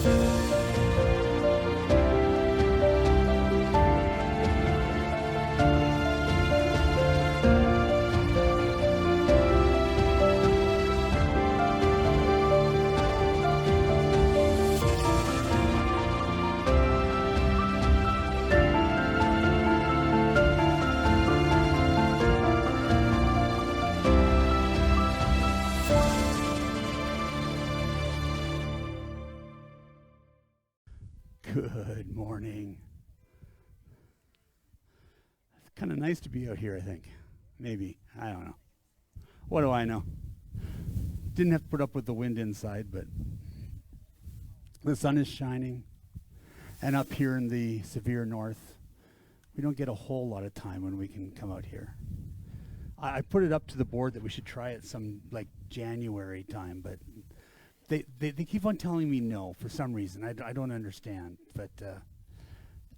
Good morning. It's kind of nice to be out here, I think. Maybe. I don't know. What do I know? Didn't have to put up with the wind inside, but the sun is shining. And up here in the severe north, we don't get a whole lot of time when we can come out here. I put it up to the board that we should try it some like January time, but they keep on telling me no for some reason. I don't understand. But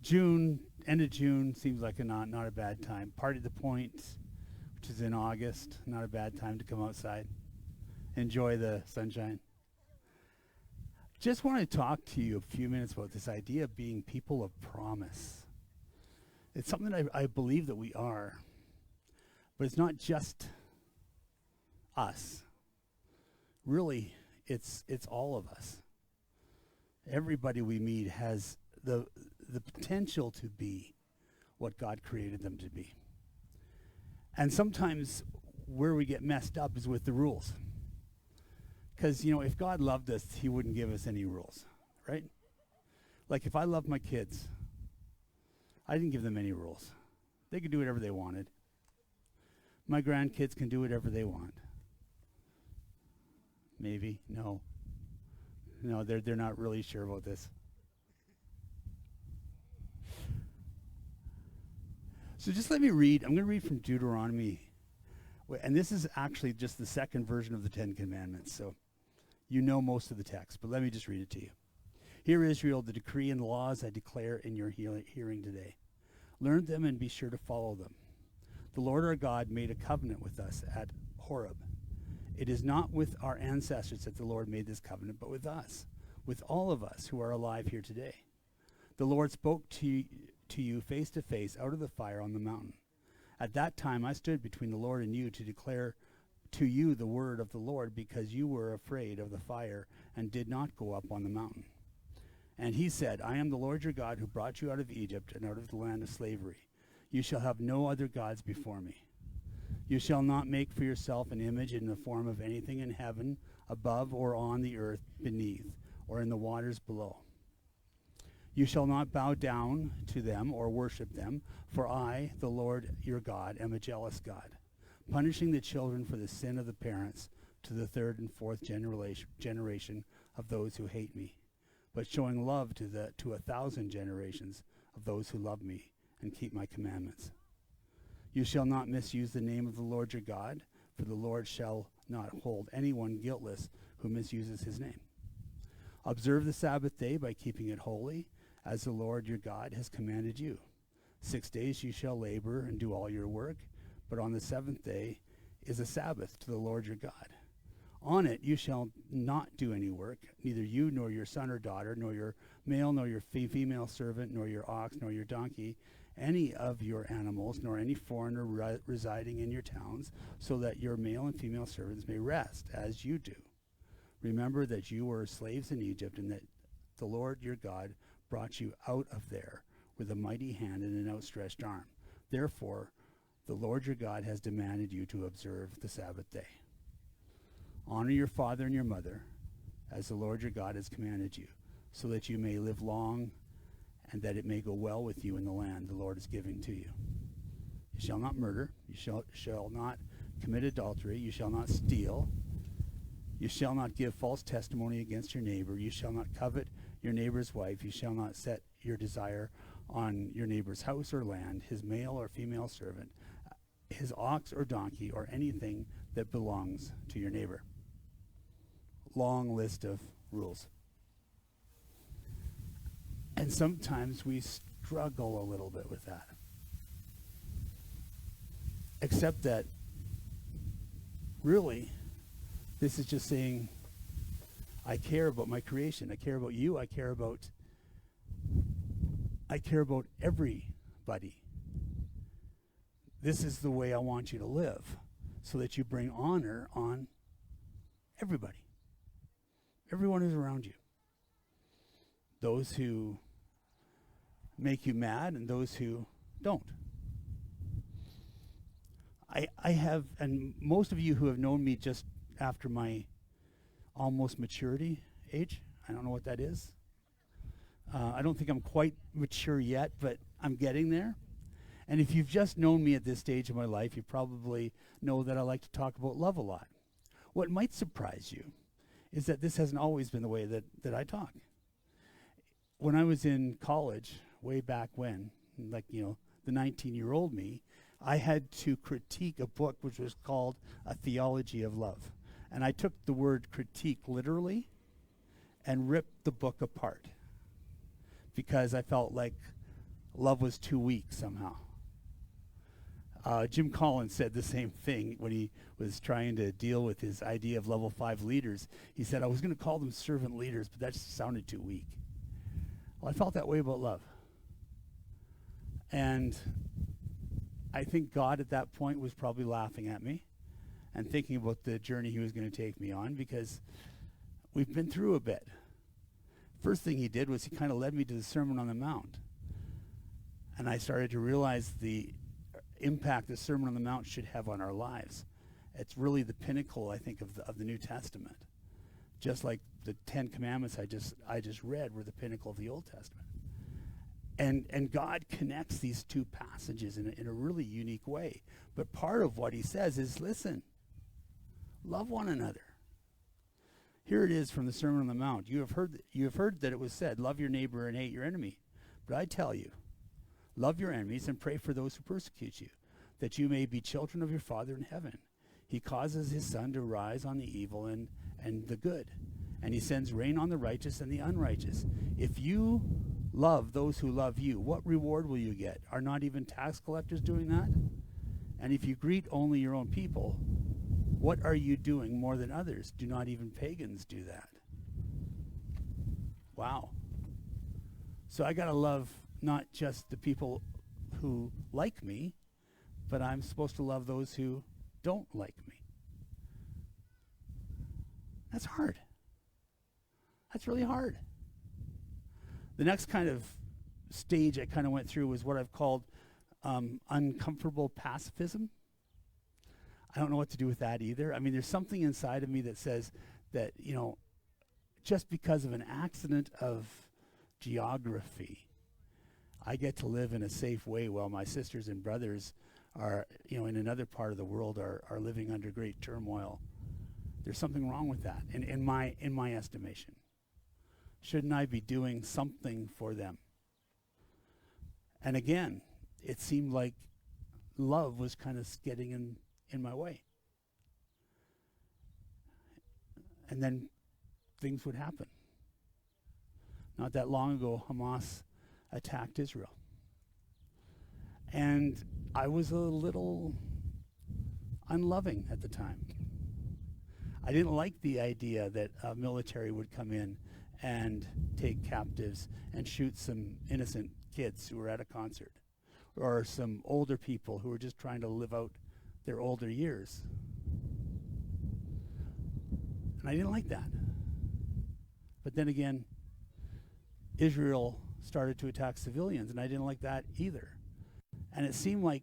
June, end of June seems like not a bad time. Party at the Point, which is in August, not a bad time to come outside. Enjoy the sunshine. Just want to talk to you a few minutes about this idea of being people of promise. It's something that I believe that we are. But it's not just us. Really, it's all of us. Everybody we meet has the potential to be what God created them to be. And sometimes where we get messed up is with the rules. Because, if God loved us, he wouldn't give us any rules, right? Like if I love my kids, I didn't give them any rules. They could do whatever they wanted. My grandkids can do whatever they want. Maybe. No, they're not really sure about this. So just let me read. I'm going to read from Deuteronomy. And this is actually just the second version of the Ten Commandments. So you know most of the text, but let me just read it to you. Hear, Israel, the decree and laws I declare in your hearing today. Learn them and be sure to follow them. The Lord our God made a covenant with us at Horeb. It is not with our ancestors that the Lord made this covenant, but with us, with all of us who are alive here today. The Lord spoke to you face to face out of the fire on the mountain. At that time I stood between the Lord and you to declare to you the word of the Lord, because you were afraid of the fire and did not go up on the mountain. And he said, I am the Lord your God who brought you out of Egypt and out of the land of slavery. You shall have no other gods before me. You shall not make for yourself an image in the form of anything in heaven, above, or on the earth beneath, or in the waters below. You shall not bow down to them or worship them, for I, the Lord your God, am a jealous God, punishing the children for the sin of the parents to the third and fourth generation of those who hate me, but showing love to 1,000 generations of those who love me and keep my commandments. You shall not misuse the name of the Lord your God, for the Lord shall not hold anyone guiltless who misuses his name. Observe the Sabbath day by keeping it holy, as the Lord your God has commanded you. 6 days you shall labor and do all your work, but on the seventh day is a Sabbath to the Lord your God. On it you shall not do any work, neither you nor your son or daughter, nor your male nor your female servant, nor your ox, nor your donkey, any of your animals, nor any foreigner residing in your towns, so that your male and female servants may rest, as you do. Remember that you were slaves in Egypt, and that the Lord your God brought you out of there with a mighty hand and an outstretched arm. Therefore, the Lord your God has demanded you to observe the Sabbath day. Honor your father and your mother, as the Lord your God has commanded you, so that you may live long and that it may go well with you in the land the Lord is giving to you. You shall not murder. You shall not commit adultery. You shall not steal. You shall not give false testimony against your neighbor. You shall not covet your neighbor's wife. You shall not set your desire on your neighbor's house or land, his male or female servant, his ox or donkey, or anything that belongs to your neighbor. Long list of rules. And sometimes we struggle a little bit with that. Except that, really, this is just saying, I care about my creation. I care about you. I care about everybody. This is the way I want you to live, so that you bring honor on everybody. Everyone who's around you. Those who make you mad and those who don't. I have, and most of you who have known me just after my almost maturity age, I don't know what that is. I don't think I'm quite mature yet, but I'm getting there. And if you've just known me at this stage of my life, you probably know that I like to talk about love a lot. What might surprise you is that this hasn't always been the way that I talk. When I was in college, way back when, like, the 19-year-old me, I had to critique a book which was called A Theology of Love. And I took the word critique literally and ripped the book apart because I felt like love was too weak somehow. Jim Collins said the same thing when he was trying to deal with his idea of level 5 leaders. He said, I was going to call them servant leaders, but that just sounded too weak. Well, I felt that way about love. And I think God at that point was probably laughing at me and thinking about the journey he was going to take me on, because we've been through a bit. First thing he did was he kind of led me to the Sermon on the Mount. And I started to realize the impact the Sermon on the Mount should have on our lives. It's really the pinnacle, I think, of the New Testament. Just like the 10 Commandments I just read were the pinnacle of the Old Testament. And God connects these two passages in a really unique way. But part of what he says is, listen, love one another. Here it is from the Sermon on the Mount. You have heard that it was said, love your neighbor and hate your enemy. But I tell you, love your enemies and pray for those who persecute you, that you may be children of your Father in heaven. He causes his sun to rise on the evil and the good, and he sends rain on the righteous and the unrighteous. If you love those who love you, what reward will you get? Are not even tax collectors doing that? And if you greet only your own people, what are you doing more than others? Do not even pagans do that? Wow. So I got to love not just the people who like me, but I'm supposed to love those who don't like me. That's hard. That's really hard. The next kind of stage I kind of went through was what I've called uncomfortable pacifism. I don't know what to do with that either. I mean, there's something inside of me that says that, just because of an accident of geography, I get to live in a safe way while my sisters and brothers are, in another part of the world are living under great turmoil. There's something wrong with that in my estimation. Shouldn't I be doing something for them? And again, it seemed like love was kind of getting in my way. And then things would happen. Not that long ago, Hamas attacked Israel. And I was a little unloving at the time. I didn't like the idea that military would come in and take captives and shoot some innocent kids who were at a concert, or some older people who were just trying to live out their older years. And I didn't like that. But then again, Israel started to attack civilians, and I didn't like that either. And it seemed like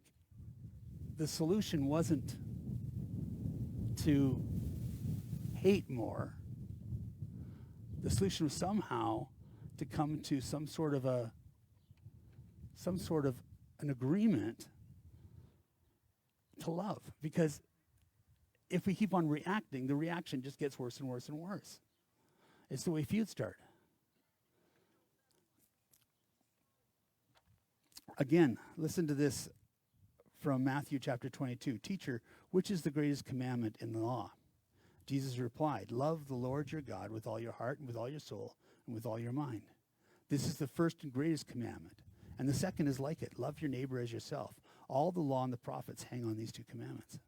the solution wasn't to hate more. The solution was somehow to come to some sort of an agreement to love. Because if we keep on reacting, the reaction just gets worse and worse and worse. It's the way feuds start. Again, listen to this from Matthew chapter 22. Teacher, which is the greatest commandment in the law? Jesus replied, love the Lord your God with all your heart and with all your soul and with all your mind. This is the first and greatest commandment. And the second is like it. Love your neighbor as yourself. All the law and the prophets hang on these two commandments.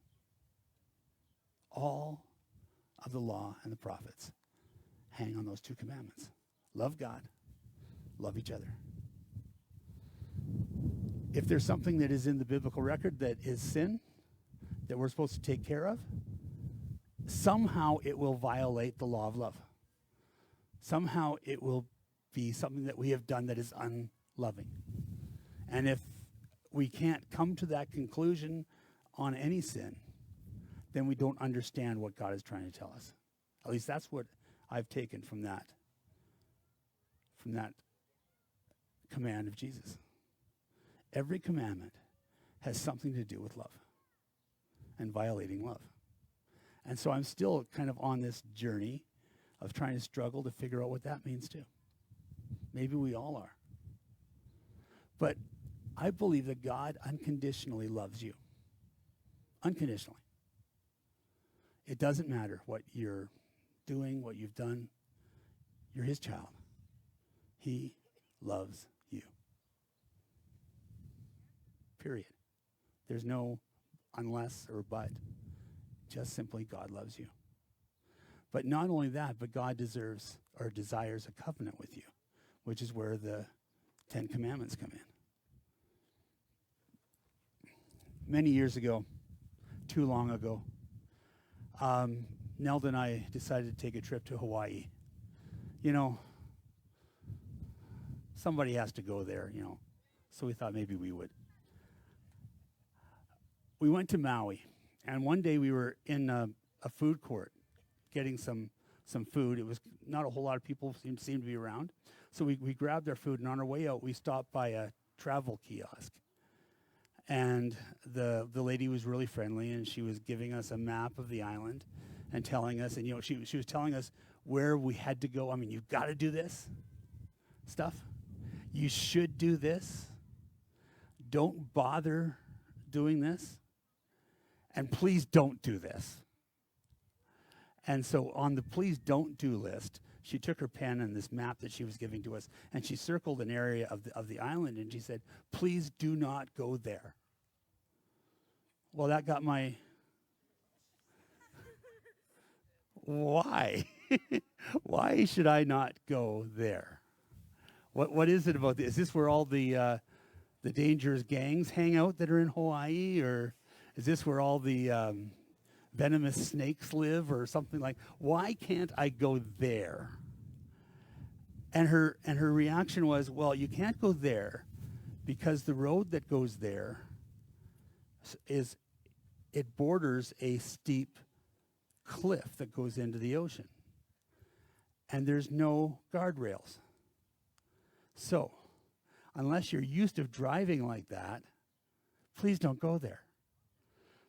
All of the law and the prophets hang on those two commandments. Love God, love each other. If there's something that is in the biblical record that is sin, that we're supposed to take care of, somehow it will violate the law of love. Somehow it will be something that we have done that is unloving. And if we can't come to that conclusion on any sin, then we don't understand what God is trying to tell us. At least that's what I've taken from that command of Jesus. Every commandment has something to do with love and violating love. And so I'm still kind of on this journey of trying to struggle to figure out what that means too. Maybe we all are. But I believe that God unconditionally loves you. Unconditionally. It doesn't matter what you're doing, what you've done. You're his child. He loves you. Period. There's no unless or but. Just simply God loves you. But not only that, but God deserves or desires a covenant with you, which is where the 10 Commandments come in. Many years ago, too long ago, Nelda and I decided to take a trip to Hawaii. You know, somebody has to go there, you know, so we thought maybe we would. We went to Maui, and one day we were in a food court getting some food. It was not a whole lot of people seemed to be around. So we grabbed our food, and on our way out, we stopped by a travel kiosk. And the lady was really friendly, and she was giving us a map of the island and telling us, and you know, she was telling us where we had to go. I mean, you've got to do this stuff. You should do this. Don't bother doing this. And please don't do this. And so on the please don't do list, she took her pen and this map that she was giving to us, and she circled an area of the island, and she said, please do not go there. Well, that got my... Why? Why should I not go there? What is it about this? Is this where all the dangerous gangs hang out that are in Hawaii, or is this where all the venomous snakes live, or something like? Why can't I go there? And her reaction was, well, you can't go there because the road that goes there it borders a steep cliff that goes into the ocean, and there's no guardrails. So, unless you're used to driving like that, please don't go there,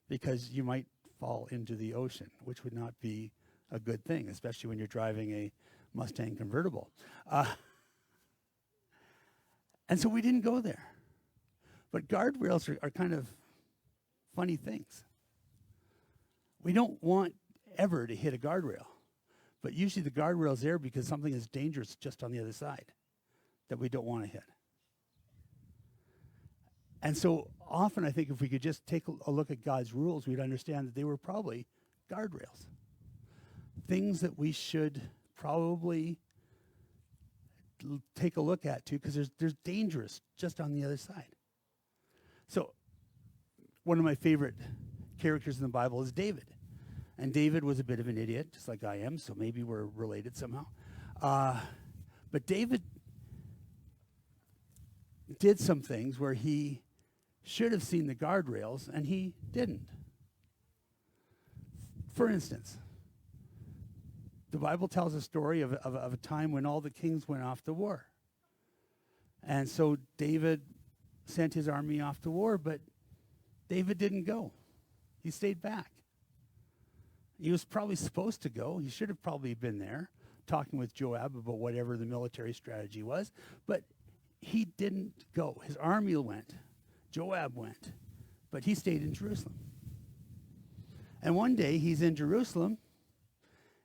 because you might fall into the ocean, which would not be a good thing, especially when you're driving a Mustang convertible. And so we didn't go there. But guardrails are kind of funny things. We don't want ever to hit a guardrail, but usually the guardrail's there because something is dangerous just on the other side that we don't want to hit. And so often I think if we could just take a look at God's rules, we'd understand that they were probably guardrails. Things that we should probably take a look at too, because there's dangerous just on the other side. So one of my favorite characters in the Bible is David. And David was a bit of an idiot, just like I am, so maybe we're related somehow. But David did some things where he should have seen the guardrails, and he didn't. For instance, the Bible tells a story of a time when all the kings went off to war. And so David sent his army off to war, but David didn't go. He stayed back. He was probably supposed to go. He should have probably been there talking with Joab about whatever the military strategy was, but he didn't go. His army went. Joab went, but he stayed in Jerusalem. And one day he's in Jerusalem,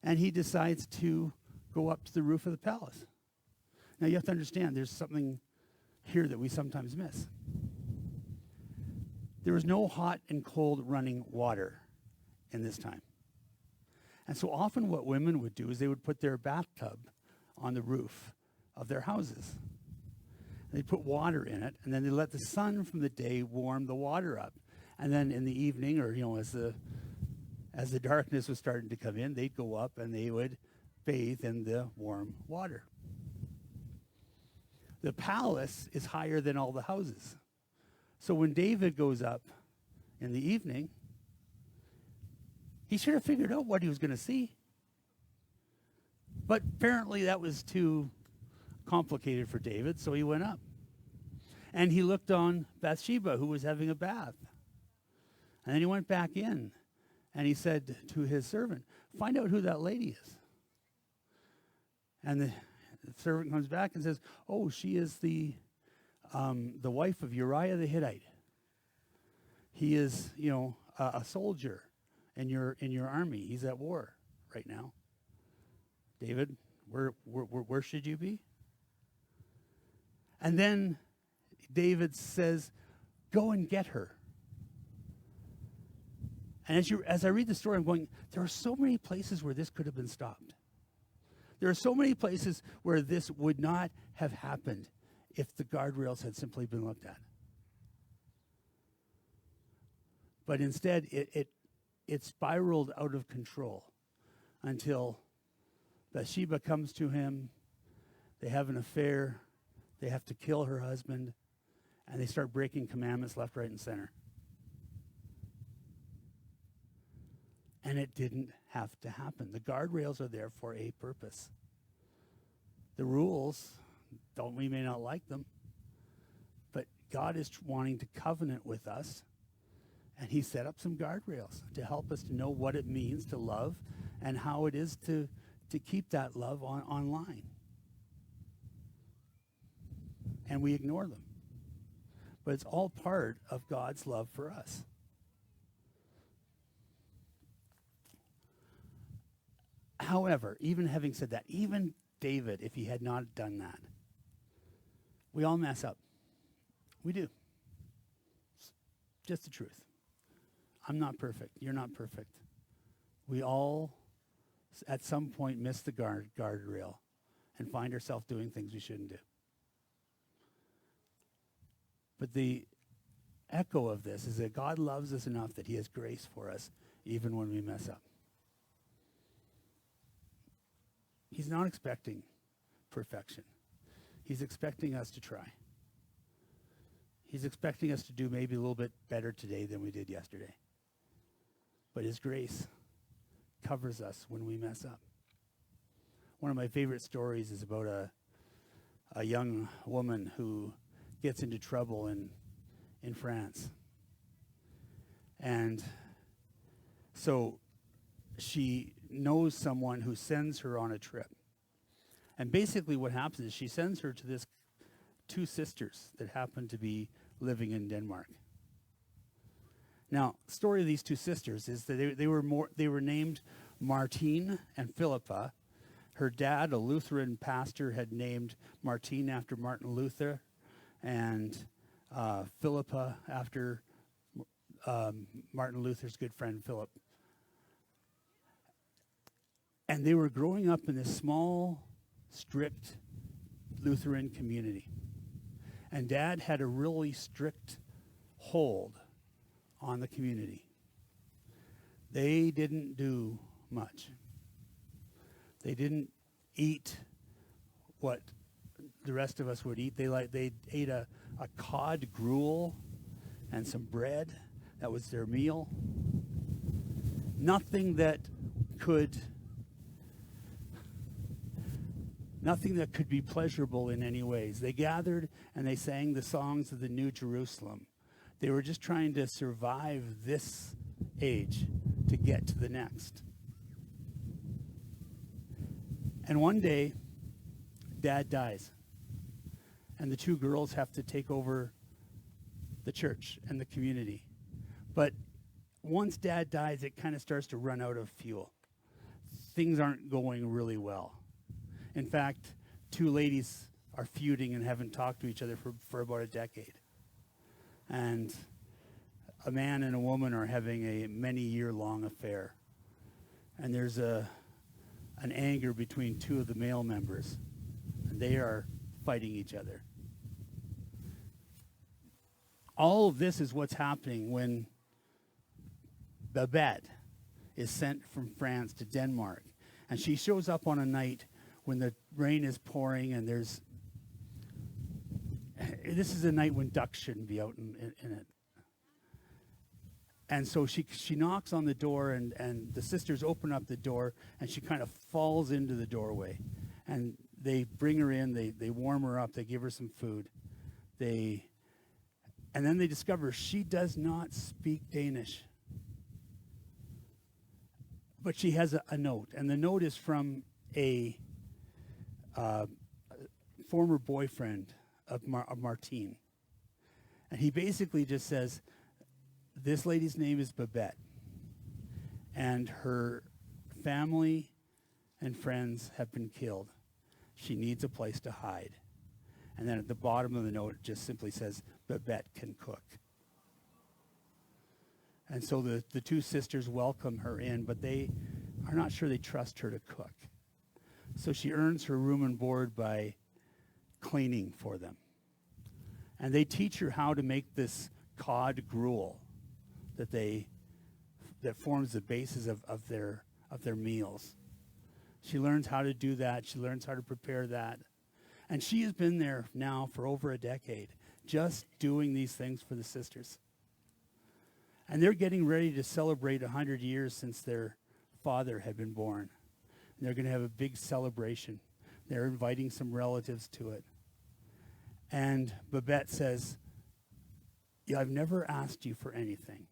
and he decides to go up to the roof of the palace. Now you have to understand, there's something here that we sometimes miss. There was no hot and cold running water in this time. And so often what women would do is they would put their bathtub on the roof of their houses. They'd put water in it, and then they let the sun from the day warm the water up. And then in the evening, or as the darkness was starting to come in, they'd go up and they would bathe in the warm water. The palace is higher than all the houses. So when David goes up in the evening, he should have figured out what he was going to see. But apparently that was too complicated for David, so he went up. And he looked on Bathsheba, who was having a bath. And then he went back in, and he said to his servant, "Find out who that lady is." And the servant comes back and says, "Oh, she is the wife of Uriah the Hittite. He is, a soldier in your army. He's at war right now. David, where should you be?" And then David says, "Go and get her." And as I read the story, I'm going, there are so many places where this could have been stopped. There are so many places where this would not have happened if the guardrails had simply been looked at. But instead, it spiraled out of control until Bathsheba comes to him. They have an affair. They have to kill her husband. And they start breaking commandments left, right, and center. And it didn't have to happen. The guardrails are there for a purpose. The rules, we may not like them, but God is wanting to covenant with us, and he set up some guardrails to help us to know what it means to love and how it is to keep that love online. And we ignore them. But it's all part of God's love for us. However, even having said that, even David, if he had not done that, we all mess up. We do. It's just the truth. I'm not perfect. You're not perfect. We all, at some point, miss the guardrail and find ourselves doing things we shouldn't do. But the echo of this is that God loves us enough that he has grace for us even when we mess up. He's not expecting perfection. He's expecting us to try. He's expecting us to do maybe a little bit better today than we did yesterday. But his grace covers us when we mess up. One of my favorite stories is about a young woman who gets into trouble in France. And so she knows someone who sends her on a trip. And basically what happens is she sends her to this two sisters that happen to be living in Denmark. Now, the story of these two sisters is that they were named Martine and Philippa. Her dad, a Lutheran pastor, had named Martine after Martin Luther, and Philippa after Martin Luther's good friend Philip. And they were growing up in this small, strict Lutheran community. And Dad had a really strict hold on the community. They didn't do much. They didn't eat what the rest of us would eat. They ate a cod gruel and some bread. That was their meal. Nothing that could be pleasurable in any ways. They gathered and they sang the songs of the New Jerusalem. They were just trying to survive this age to get to the next. And one day, Dad dies. And the two girls have to take over the church and the community. But once Dad dies, it kind of starts to run out of fuel. Things aren't going really well. In fact, two ladies are feuding and haven't talked to each other for about a decade. And a man and a woman are having a many-year-long affair. and there's an anger between two of the male members, and they are fighting each other. All of this is what's happening when Babette is sent from France to Denmark. And she shows up on a night when the rain is pouring, and this is a night when ducks shouldn't be out in it. And so she knocks on the door, and the sisters open up the door, and she kind of falls into the doorway. And they bring her in, they warm her up, they give her some food. And then they discover she does not speak Danish. But she has a note, and the note is from a former boyfriend of Martine. And he basically just says, this lady's name is Babette, and her family and friends have been killed. She needs a place to hide. And then at the bottom of the note, it just simply says, Babette can cook. And so the two sisters welcome her in, but they are not sure they trust her to cook. So she earns her room and board by cleaning for them. And they teach her how to make this cod gruel that forms the basis of their meals. She learns how to do that. She learns how to prepare that. And she has been there now for over a decade, just doing these things for the sisters. And they're getting ready to celebrate 100 years since their father had been born. And they're going to have a big celebration. They're inviting some relatives to it. And Babette says, yeah, I've never asked you for anything.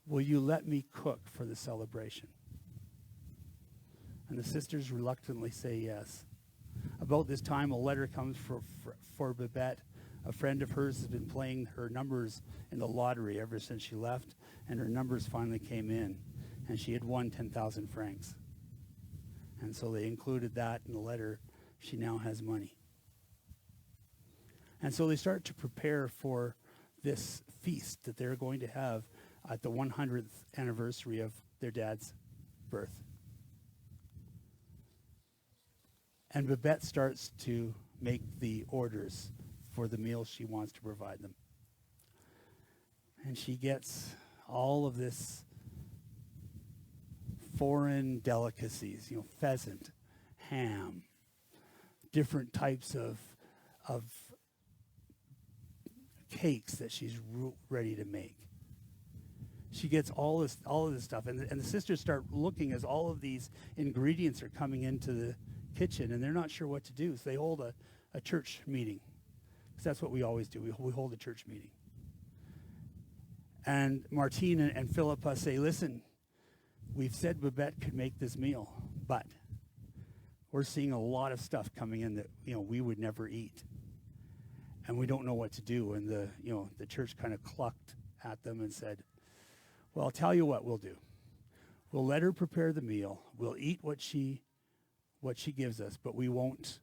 Will you let me cook for the celebration? And the sisters reluctantly say yes. About this time, a letter comes for Babette. A friend of hers has been playing her numbers in the lottery ever since she left, and her numbers finally came in, and she had won 10,000 francs. And so they included that in the letter. She now has money. And so they start to prepare for this feast that they're going to have at the 100th anniversary of their dad's birth. And Babette starts to make the orders for the meals she wants to provide them. And she gets all of this foreign delicacies, pheasant, ham, different types of cakes that she's ready to make. She gets all of this stuff, and the sisters start looking as all of these ingredients are coming into the kitchen, and they're not sure what to do. So they hold a church meeting, because that's what we always do. We hold a church meeting. And Martine and Philippa say, listen, we've said Babette could make this meal, but we're seeing a lot of stuff coming in that we would never eat, and we don't know what to do. And the church kind of clucked at them and said, well, I'll tell you what we'll do. We'll let her prepare the meal. We'll eat what she gives us, but we won't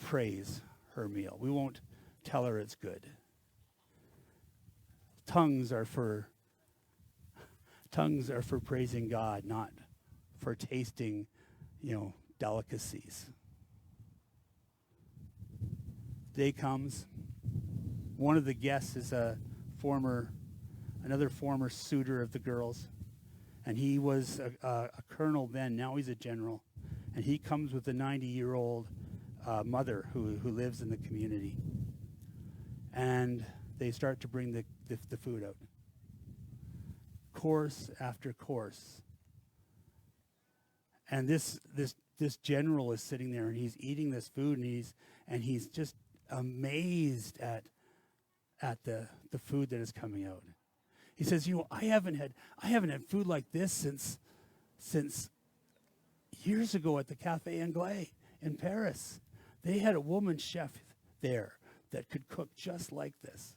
praise her meal. We won't tell her it's good. Tongues are for praising God, not for tasting, delicacies. Day comes. One of the guests is another former suitor of the girls, and he was a colonel then. Now he's a general, and he comes with a 90-year-old mother who lives in the community, and they start to bring the food out, course after course. And this general is sitting there, and he's eating this food, and he's just amazed at the food that is coming out. He says, I haven't had food like this since years ago at the Café Anglais in Paris. They had a woman chef there that could cook just like this.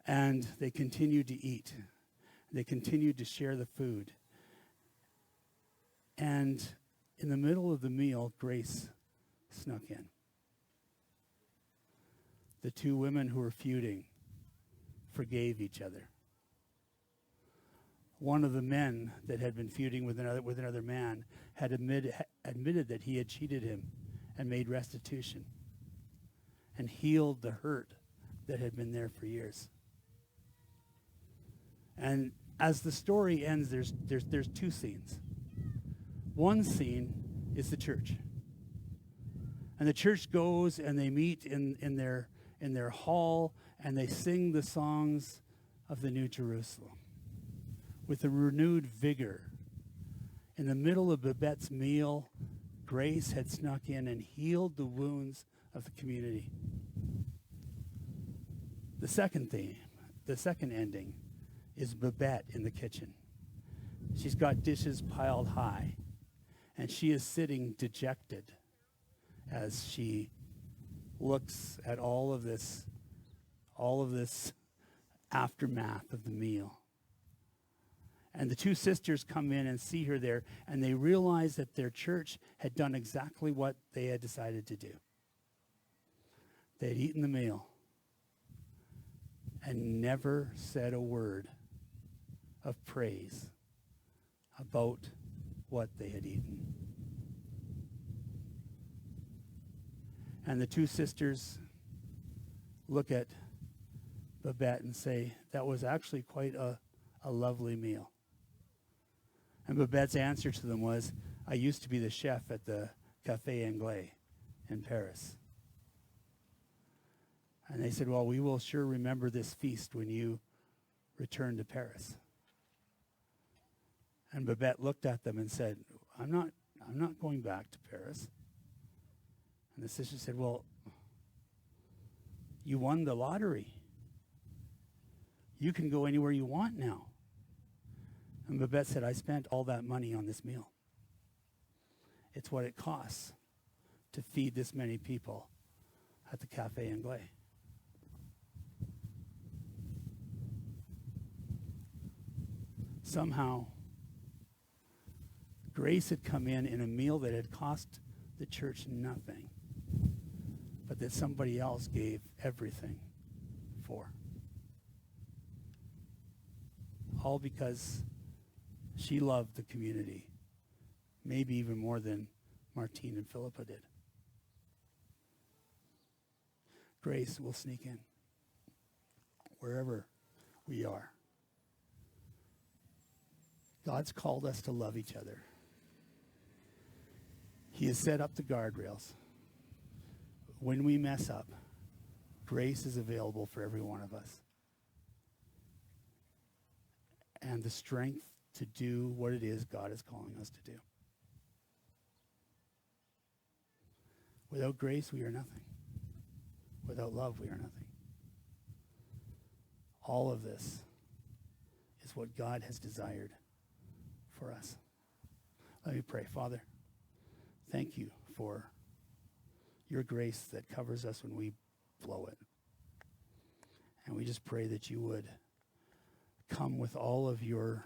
And they continued to eat. They continued to share the food. And in the middle of the meal, Grace snuck in. The two women who were feuding forgave each other. one of the men that had been feuding with another man had admitted that he had cheated him and made restitution and healed the hurt that had been there for years. And as the story ends, there's two scenes. One scene is the church. And the church goes and they meet in their hall and they sing the songs of the New Jerusalem with a renewed vigor. In the middle of Babette's meal, Grace had snuck in and healed the wounds of the community. The second theme, the second ending, is Babette in the kitchen. She's got dishes piled high, and she is sitting dejected as she looks at all of this aftermath of the meal. And the two sisters come in and see her there, and they realize that their church had done exactly what they had decided to do. They had eaten the meal and never said a word of praise about what they had eaten. And the two sisters look at Babette and say, that was actually quite a lovely meal. And Babette's answer to them was, I used to be the chef at the Café Anglais in Paris. And they said, well, we will sure remember this feast when you return to Paris. And Babette looked at them and said, I'm not going back to Paris. And the sister said, well, you won the lottery. You can go anywhere you want now. And Babette said, I spent all that money on this meal. It's what it costs to feed this many people at the Café Anglais. Somehow, Grace had come in a meal that had cost the church nothing, but that somebody else gave everything for. All because she loved the community, maybe even more than Martine and Philippa did. Grace will sneak in wherever we are. God's called us to love each other. He has set up the guardrails. When we mess up, grace is available for every one of us. And the strength to do what it is God is calling us to do. Without grace, we are nothing. Without love, we are nothing. All of this is what God has desired for us. Let me pray. Father, thank you for your grace that covers us when we blow it. And we just pray that you would come with all of your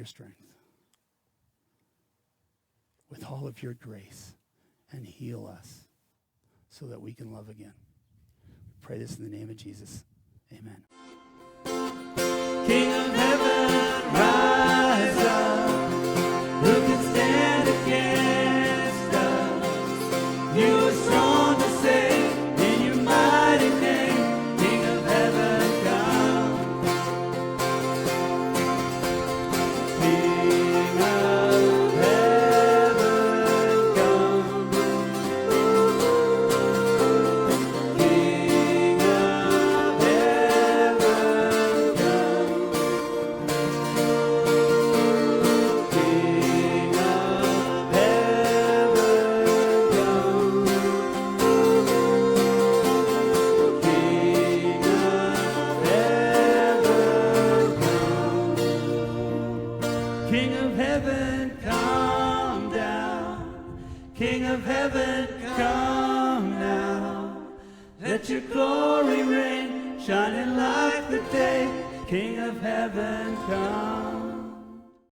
strength, with all of your grace, and heal us so that we can love again. We pray this in the name of Jesus. Amen. King of heaven, rise up. Who can stand against us? You are strong to save in your mighty name. King of heaven, come. King of heaven, come. King of heaven, come. King of heaven, come. King of heaven, come. King of heaven, come down. King of heaven, come now. Let your glory reign, shining like the day. King of heaven, come.